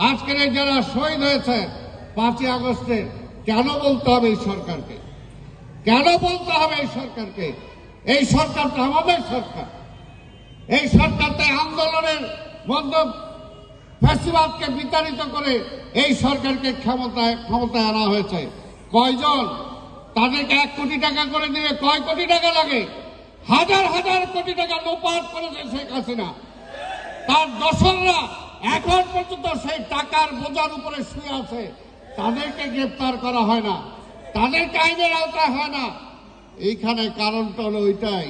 আজকের যারা শহীদ হয়েছে 5ই আগস্টে, কেন বলতে হবে এই সরকারকে? কেন বলতে হবে এই সরকারকে? এই সরকার তো আমাদের সরকার। এই সরকারতে আন্দোলনের মধ্যে ফ্যাসিবাদকে বিতাড়িত করে এই সরকারকে ক্ষমতায় আনা হয়েছে। কয়জন? তাদেরকে 1 কোটি টাকা করে দিলে কয় কোটি টাকা লাগে? হাজার হাজার কোটি টাকা লোপাট করেছে শেখ হাসিনা। তার দোসররা এখন পর্যন্ত সেই টাকার বোঝার উপরে শুয়ে আছে। তাদেরকে গ্রেফতার করা হয় না, তাদেরকে আইনের আওতায় হয় না। এইখানে কারণটা হলো ওইটাই,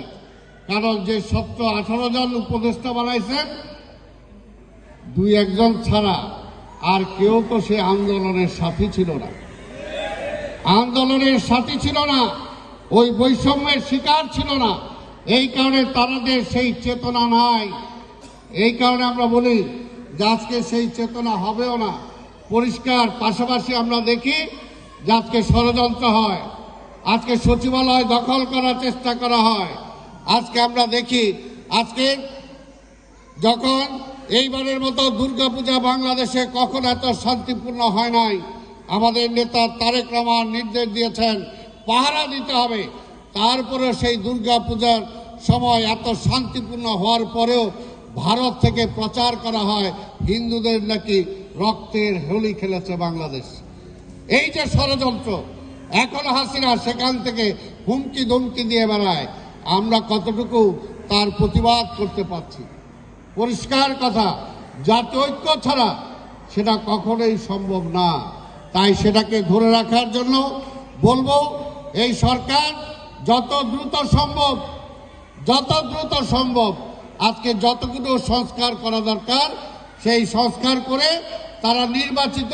কারণ যে 17-18 জন উপদেষ্টা বানাইছেন, 2-1 জন ছাড়া আর কেউ তো সে আন্দোলনের সাথী ছিল না, আন্দোলনের সাথী ছিল না, ওই বৈষম্যের শিকার ছিল না। এই কারণে তাদের সেই চেতনা নাই। এই কারণে আমরা বলি যে আজকে সেই চেতনা হবেও না। পরিষ্কার। পাশাপাশি আমরা দেখি যে আজকে ষড়যন্ত্র হয়, আজকে সচিবালয় দখল করার চেষ্টা করা হয়। আজকে আমরা দেখি, আজকে যখন এইবারের মতো দুর্গাপূজা বাংলাদেশে কখনো এত শান্তিপূর্ণ হয় নাই। আমাদের নেতা তারেক রহমান নির্দেশ দিয়েছেন পাহারা দিতে হবে। তারপরে সেই দুর্গাপূজার সময় এত শান্তিপূর্ণ হওয়ার পরেও ভারত থেকে প্রচার করা হয় হিন্দুদের নাকি রক্তের হোলি খেলেছে বাংলাদেশ। এই যে ষড়যন্ত্র, এখন হাসিনা সেখান থেকে হুমকি ধমকি দিয়ে বেড়ায়। আমরা কতটুকু তার প্রতিবাদ করতে পারছি? পরিষ্কার কথা, জাতীয় ঐক্য ছাড়া সেটা কখনোই সম্ভব না। তাই সেটাকে ধরে রাখার জন্য বলবো, এই সরকার যত দ্রুত সম্ভব আজকে যতগুলো সংস্কার করা দরকার সেই সংস্কার করে তারা নির্বাচিত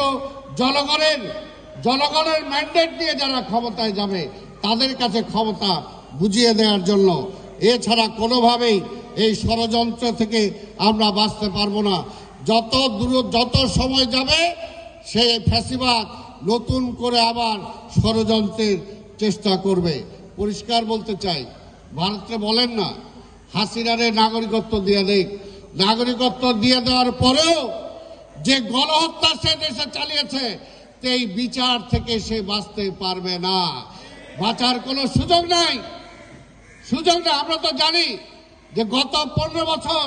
জনগণের ম্যান্ডেট দিয়ে যারা ক্ষমতায় যাবে তাদের কাছে ক্ষমতা বুঝিয়ে দেওয়ার জন্য। এছাড়া কোনোভাবেই এই ষড়যন্ত্র থেকে আমরা বাঁচতে পারবো না। যত সময় যাবে সেই ফ্যাসিবাদ নতুন করে আবার ষড়যন্ত্রের চেষ্টা করবে। পরিষ্কার বলতে চাই, ভারতকে বলেন না হাসিনারে নাগরিকত্ব দিয়ে দেখ। নাগরিকত্ব দিয়ে দেওয়ার পরেও যে গণহত্যা সে দেশে চালিয়েছে, এই বিচার থেকে সে বাঁচতে পারবে না। বাঁচার কোনো সুযোগ নাই। আমরা তো জানি যে গত 15 বছর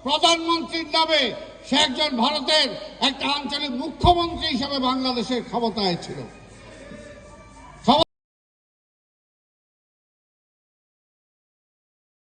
প্রধানমন্ত্রীর নামে সে একজন ভারতের একটা আঞ্চলিক মুখ্যমন্ত্রী হিসেবে বাংলাদেশের ক্ষমতায় ছিল।